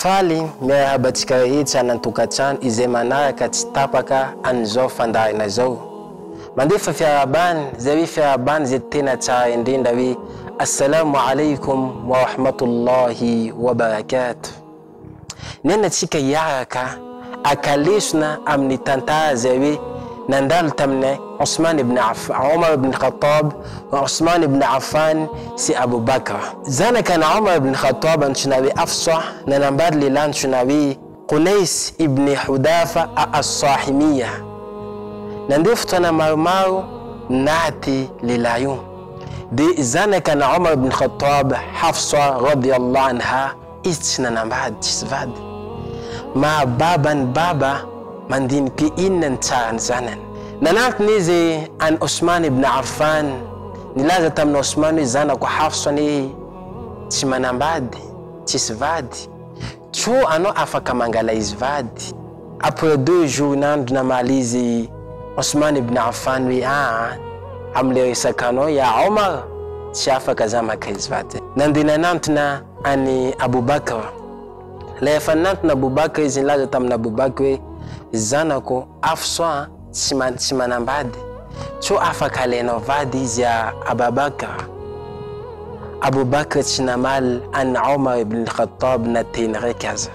faly miarahabatsika rehetra nantokatrano izay manaraka tsy tapaka an'izao fandarina zao. Mandefa fiarabany zay fiarabany zay tena tsara indrindra hoe assalamu alaikum wa rahmatullahi wa barakatuh. Nenatsika hiaraka akalesona amin'ny tantara zay hoe nandalo tamin'ny Osman ibn Affan, Omar ibn Khattab, Osman ibn Affan si Abu Bakr. Zanaka na Omar ibn Khattab antsoina hoe Hafsa, nanambady lehilahy antsoina hoe Qunais ibn Hudafa as-Sahimiyya. Nandeha fotoana maromaro naty lehilahy io. De zanaka na Omar ibn Khattab Hafsa radiyallahu anha izy tsy nanambady, tsy vady. Ma babany baba mandiniky inona ny tsarany zanany. Nanantony izy an Osman ibn Affan, nilaza tamin'ny Osman hoe zanako Hafsa ny tsy manambady, tsisy vady. Tso anao afaka mangala izy vady. Après 2 jours nandro namaly izy Osman ibn Affan hoe amle resaka anao ya Omar tsy afaka za maka izy vady. Nandeha nanantona any Abu Bakr. La efa nanantona Abu Bakr izy nilaza tamin'ny Abu Bakr hoe zanako Hafsa tsy manambady, tso afaka alainao vady izy ya Abu Bakr. Abu Bakr tsy namaly an Omar ibn Khattab na teny raiky aza.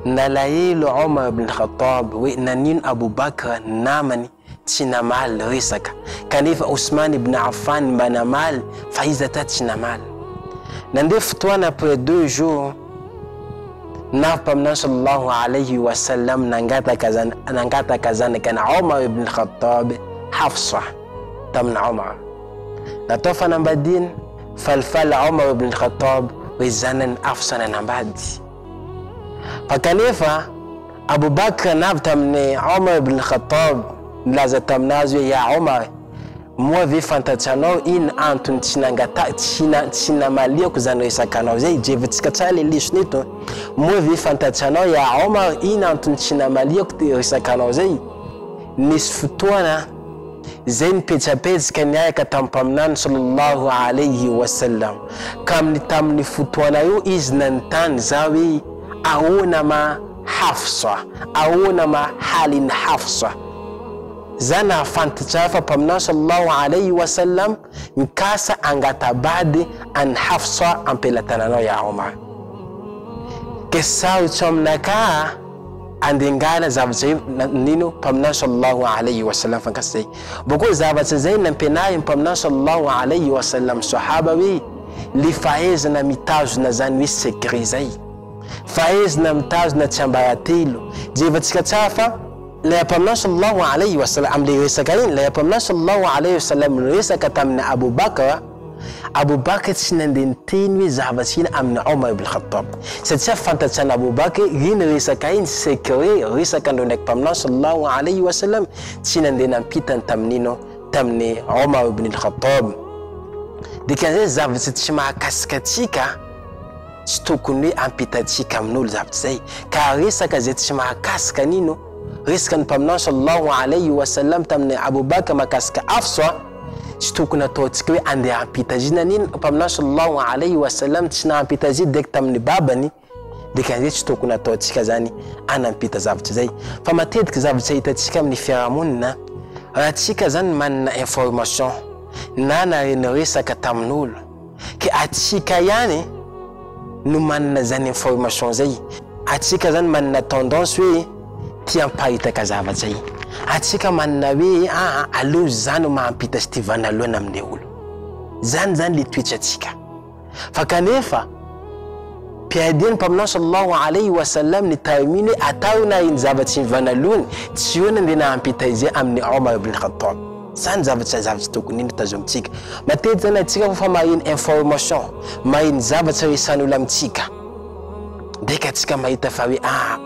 Nalahelo Omar ibn Khattab hoe nanino Abu Bakr namany tsy namaly resaka, kanefa Osman ibn Affan mba namaly fa izy ata tsy namaly. Nandeha fotoana après 2 jours Nabi sallallahu alayhi wa sallam nangataka zanaka na Omar ibn Khattab Hafsa tamin'ny Omar. Natao fanambadiny falfala Omar ibn Khattab hoe zanany Hafsa nanambady. Fa kanefa Abu Bakr navy tamin'ny Omar ibn Khattab nilaza taminazy hoe ya Omar, moa ve fantatranao ino antony tsy namaliako zany resaka anao zay, jevintsika tsara le liso nito. Moa ve fantatranao ya Omar ino antony tsy namaliako te resaka anao zay? Nisy fotoana zay nipetrapetraka niaraka tamin'ny mpaminany sallallahu alayhi wa sallam, ka tamin'ny fotoana io izy nanontany za hoe ahoana ma Hafsa, ahoana ma halin Hafsa. Zana fantatra fa mpaminany sallallahu alayhi wa sallam mikasa angatabady an Hafsa ampelatananao ya Omar. Kesarotra aminaka andengana zavatra nino mpaminany sallallahu alayhi wa sallam fankasay. Boko zavatra zay nampenary mpaminany sallallahu alayhi wa sallam sahaba hoe li fahaizana mitazona zany hoe secret zay, fahaizana mitazona tsy ambaratelo. Jevantsika tsara fa la mpaminany sallallahu alayhi wa sallam amle resaka iny, la mpaminany sallallahu alayhi wa sallam resaka tamin'ny Abu Bakr, Abu Bakr tsy nandeha niteny hoe zavatra iny amin'ny Omar ibn Khattab, satria fantatrana Abu Bakr iny resaka iny secret resaka ndro ndraiky mpaminany sallallahu alayhi wa sallam tsy nandeha nampitany tamin'ino, tamin'ny Omar ibn Khattab. Dikan'izay zavatra tsy mahakasika atsika tsy tokony hoe ampitatsika amin'olo zavatra zay, ka resaka zay tsy mahakasika nino resaka ny mpaminany sallallahu alayhi wa sallam tamin'ny Abu Bakr mahakasika Hafsa, tsy tokony ataotsika hoe andeha ampitazina nino mpaminany sallallahu alayhi wa sallam tsy nampitazina direct tamin'ny babany. Dikan'izay tsy tokony ataotsika zany anampita zavatra zay. Fa matetika zavatra hitatsika amin'ny fiarahamonina, raha tsika zany manana information na resaka tamin'olo, ke atsika ihany no manana zany information zay, atsika zany manana tendance hoe tia amparitaka zavatra zay, atsika manana hoe aleo zany mahampita sy vanaloana amin'ny olo. Zany le toetra atsika. Fa kanefa piadiny mpaminany sallallahu alayhi wa sallam ny taiminy hoe atao na iny zavatra vanaloany tsy eo nandeha nahampita izy amin'ny Omar ibn Khattab. Zany zavatra tokony ino tazomitsika. Matetika zany atsika fa mahiny information, mahiny zavatra resan'olo amitsika, deka atsika mahita fa hoe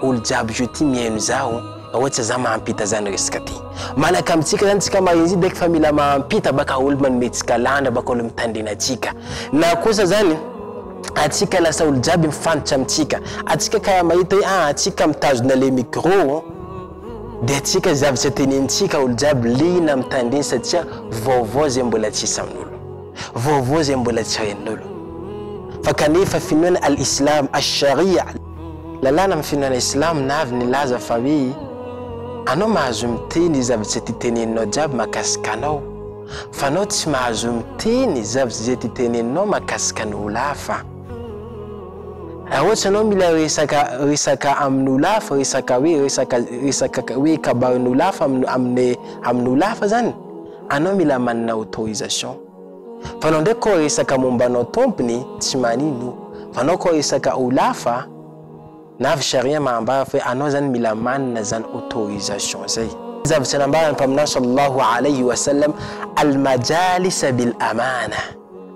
olo jiaby jo ty mihaino zao, ohatra za mahampita zany resaka ty. Malaka amitsika zany tsika mahiny izy deka fa mila mahampita baka olo manometsika landa, baka olo mitandrina atsika. Na kosa zany atsika lasa olo jiaby mifantatra amitsika, atsika karaha mahita hoe atsika mitazona le micro, de atsika zavatra tenenintsika olo jiaby lina mitandrina satria vaovao zay mbola tsisy amin'olo, vaovao zay mbola tsy ren'olo. فكنيف فينون الإسلام الشريعة للانا فينون الإسلام ناف نلازا فبي أنو معزومتين زبتتيني نجاب مكاسكانو فنوت معزومتين زبتتيني نو مكاسكانو لافا أوتش نومي لا ريسكا أمنولاف ريسكا وي كبارنولاف أمنولاف زن أنومي لا من autorisation فنونده كو ريسكا ممبانو تومبني تشماني نو فنو كو ريسكا أولاfa ناف شريعة ما بعرف أنو زن ملا من زن autorisation زي إذا بتنبأ فمن صلى الله عليه وسلم المجالس بالأمانة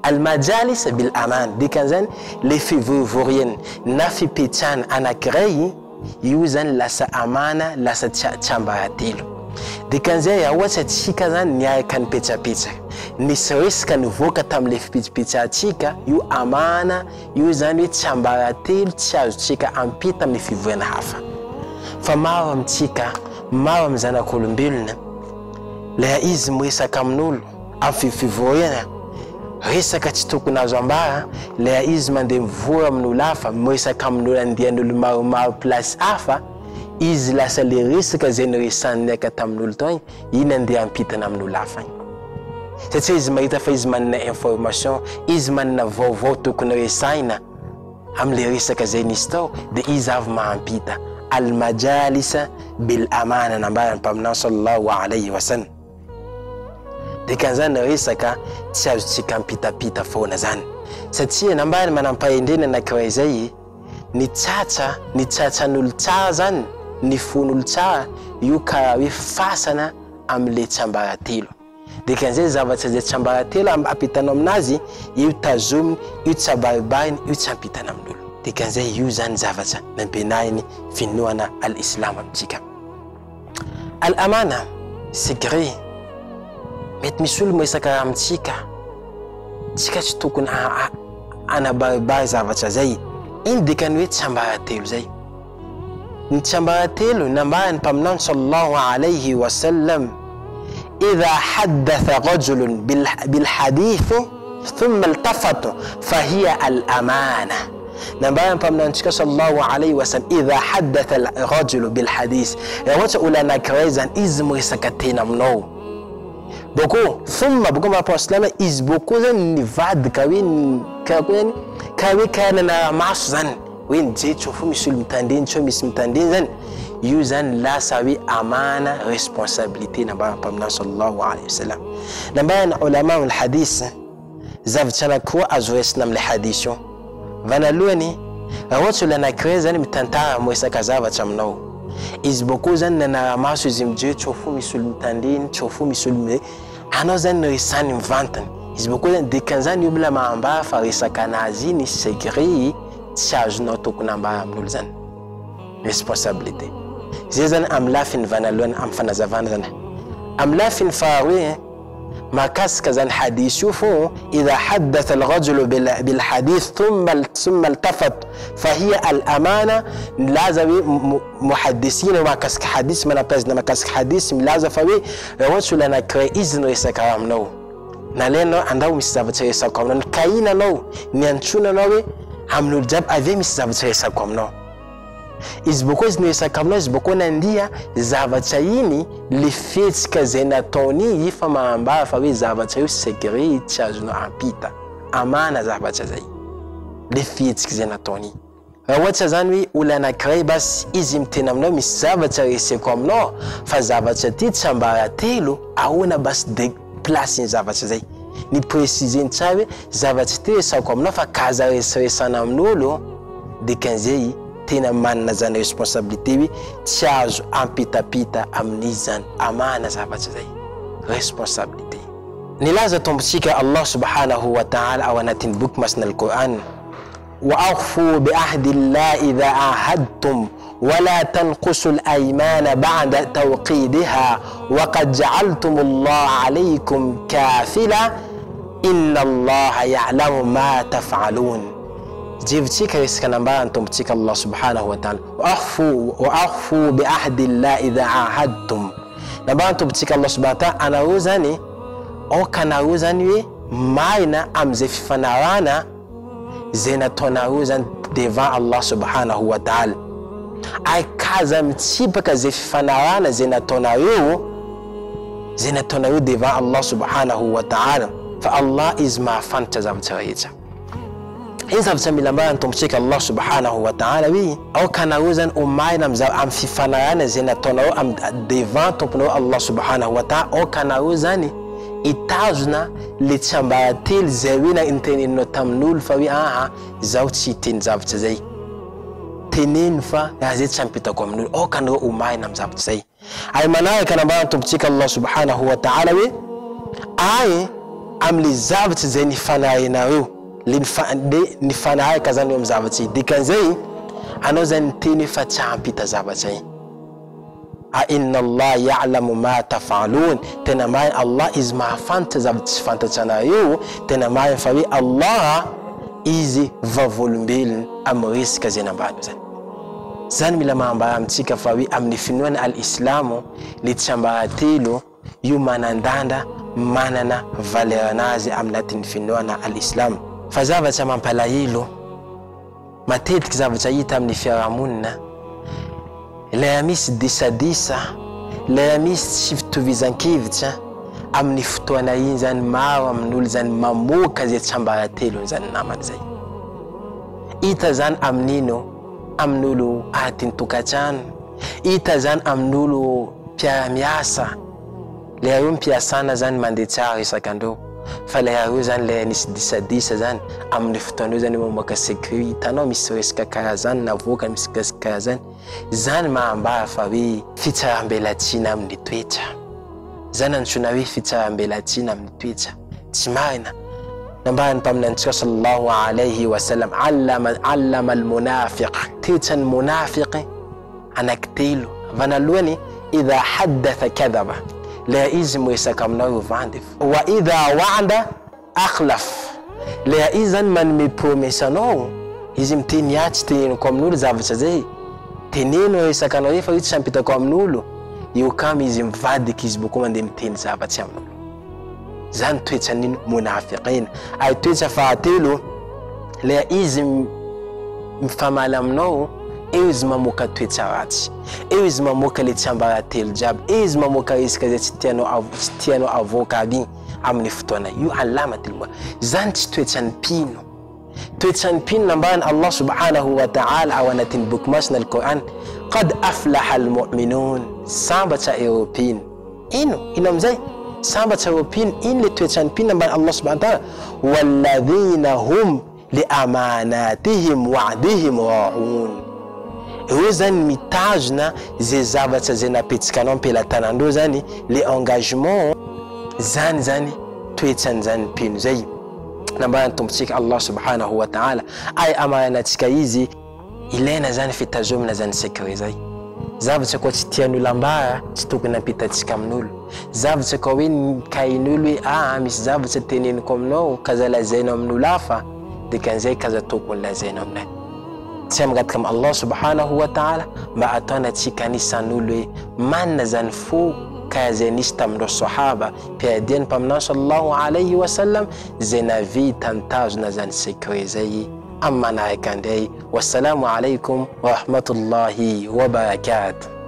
المجالس بالأمان دي كان زن لفيفوريين نافي بيتان أنا كري يوزن لسا أمانة لسا تشامباراتيلو دي كان زي يوزن تشيكا زن نياي كان بيتا بيتا نسريس كان فوكا تام لف بيتا تشيكا يو أمانة يوزن تشامباراتيل تشاز تشيكا أم بيتا مفيفورين حافا فماوام تشيكا ماوام زنا كولومبيلنا لا إزم ويسا كامنول أم فيفورين Risaka chituku na zambara le izma de mvura mnulafa mwisa kamnula ndiendo lumau plus afa izla sale risaka zenerisan ka tamnulton ina ndi ampita na mnulafa tete izma ita fa izma na information izma na vovo to kuna resaina am le risaka zenisto de izav ma ampita al majalisa bil amana nambara pamna sallallahu alayhi wasallam de kanzana risaka tsazu tsikampita pita fona zan satsia nambani manampaendena na kwezai ni tsatsa nultsara zan ni funultsara yuka wi fasana amle tsambaratelo de kanzai zavatsa ze tsambaratelo apitana amnazi yutazum yutsabarbain yutsampitana amnulu de kanzai yuzan zavatsa nampenaini finuana al-islam amtika al-amana secret met misul mo isaka amtika tika chitukun ana barbar zavatsa zai indi kanwe tsambaratelo zai tsambaratelo namban pamnan sallallahu alayhi wa sallam idha haddatha rajulun bil hadith thumma iltafata fahiya al amana نبأ فمن نشكر صلى الله عليه وسلم إذا حدث الرجل بالحديث يوجد أولا كريزان إزمر سكتين منو بكو ثم بكو ما بسلامة إز بكو زن نفاد كوين كاننا معصوزان وين جيت شوفوا مسؤول متندين شو متندين زن يوزن لا سوي أمانة responsibility نبأ فمن صلى الله عليه وسلم نبأ علماء الحديث زفتنا كو أزويسنا من الحديث vanaluni rawotu lana kreza ni mtantara mwesa kazava chamnao izbokuzan na masu zimje chofu misul mtandin chofu misul anozan risani mvantan izbokuzan dekanzan yubla maamba farisa kanazini segri charge noto kunamba mnulzan responsabilité zezan amlafin vanalun amfanazavana amlafin fawi مكاس كذا حديث شوفوا إذا حدث الرجل بالحديث ثم التفت فهي الأمانة لازم محدثين ومكاس حديث من أبزنا مكاس حديث لازم فبي رجل لنا كريزن ريسكرام نو نالينو عندهم مستبتر ريسكرام نو كاينا نو نيانشونا نو عملوا الجاب أذي مستبتر ريسكرام نو izbokozi nisakamno izbokona ndia zavatsaini lifetska zenatoni ifa maamba fawe zavatsayu segri tsajuno ampita amana zavatsazai lifetska zenatoni rawatsa zanwi ulana kray bas izimtenamno misavatsarese komno fa zavatsati tsambaratelo aona bas de place zavatsazai ni preciser tsawe zavatsate sakomno fa kazaresresana amnolo de 15 tena manna zan responsabilité wi tiazo ampitapita amnizan amana zavatsa zai responsabilité nilaza tombsika Allah subhanahu wa ta'ala awanatin book masna al-Quran wa akhfu bi ahdi Allah idha ahadtum ولا تنقصوا الأيمان بعد توقيدها وقد جعلتم الله عليكم كافلا إن الله يعلم ما تفعلون جيبتيك رسكنا أنتم بتيك الله سبحانه وتعالى وأخفوا بعهد الله إذا عاهدتم نبا أنتم بتيك الله سبحانه وتعالى أنا روزاني أو كان روزاني ماينا أمزي في فنارانا zay nataona io zany devant Allah subhanahu wa ta'ala. Ay kaza mitsipaka zay fifanarana zay nataona io devant Allah subhanahu wa ta'ala, fa Allah izy mahafantatra zavatra rehetra. Izy zavatra mila ambara tombotsika Allah subhanahu wa ta'ala hoe ao kanareo zany omaina amin'ny fifanarana zay nataonao devant tomponao Allah subhanahu wa ta'ala. Ao kanareo zany itazona le tsiambarately zay hoe na inteneninao tamin'olo fa hoe aha zaho tsy hiteny zavatra zay, teneno fa raha zay tsy ampitako amin'olo. Ao kanareo omaina amin'ny zavatra zay. Ay manaraka nambara tombotsika Allah subhanahu wa ta'ala hoe ay am'le zavatra zay nifanarinareo nifanaraka zany eo amin'ny zavatra dikan'izay anao zany teny fa tsy ampita zavatra zay. Inna Allah ya'lamu ma taf'alun, tena marina Allah izy mahafantatra zavatra tsy fantatranareo. Tena marina fa hoe Allah izy vavolombelona amin'ny resaka zay nambarana zany. Zany mila mahambara amintsika fa hoe amin'ny finoana al-islamo le tsiambaratelo io manandanda manana valeranazy amin'ny finoana al-islam. Fa zavatra mampalahelo matetiky zavatra hita amin'ny fiarahamonina, la misy disadisa, la misy tsy fitovizan-kevitra amin'ny fotoana iny zany maro amin'olo zany mamoaka zay tsiambaratelo zany namany zay. Hita zany amin'ino? Amin'olo atin'ny tokantrano, hita zany amin'olo mpiara-miasa. Le aro mpiasana zany mandeha tsara isakandro, fa le aro zany le nisy disadisa zany amin'ny fotoana zany mamoaka secret. Hitanao misy resaka karaha zany navoaka misy resaka karaha zany. Zany mahambara fa hoe fitsarambelatsiana amin'ny toetra. Zany antsoina hoe fitsarambelatsiana amin'ny toetra. Tsy marina. Nambarany mpaminantsika sallallahu alayhi wa sallam allama al-munafiq, toetran'ny munafiq anankitelo. Vanalohany idha haddatha kadhaba, la izy miresaka aminao vandy. Wa idha wa'ada akhlaf, la izy zany manome promesse anao izy miteny atsy teneniko amin'olo zavatra zay, teneno resaka anao rehefa hoe tsy ampitako amin'olo, io kamo izy mivadiky izy boko mandeha miteny zavatra amin'olo. Zany toetran'ny munafiqina. Ay toetra fahatelo, la izy mifamaly aminao, eo izy mamoaka toetra ratsy, eo izy mamoaka le tsiambaratelo jiaby, eo izy mamoaka resaka zay tsy tianao avoaka aby amin'ny fotoana io. Alamatul munafiq. Zany tsy toetran'ny mpino. Toetran'ny mpino nambarany Allah subhanahu wa ta'ala ao anatin'ny boky masina al-Quran, qad aflaha al-mu'minun, sambatra européenne. Ino amizay? Sambatra européenne. Ino le toetran'ny mpino nambarany Allah subhanahu wa ta'ala? Walladhina hum li amanatihim wa'dihim ra'un. Eo zany mitazona zay zavatra zay napetsikanao ampelantanandreo zany le engagement. Zany toetrany zany mpino zay. Nambarany tombotsika Allah subhanahu wa ta'ala ay amaranantsika izy ilaina zany fitazomina zany secret zay. Zavatra koa tsy tian'olo ambara tsy tokony ampitatsika amin'olo. Zavatra koa hoe kain'olo hoe misy zavatra teneniko aminao kaza lazaina amin'olo hafa, dikan'izay kaza tokony lazaina aminay. Tsy amagatika am Allah subhanahu wa ta'ala mba ataonantsika anisan'olo hoe manana zany fo kaya zay nisy tamin'ireo sahaba mpiadiany mpaminao sallallahu alayhi wa sallam zay navita nitazona zany secret zay amin'ny manaraka andray. Wassalamu alaikum wa rahmatullahi wa barakatuh.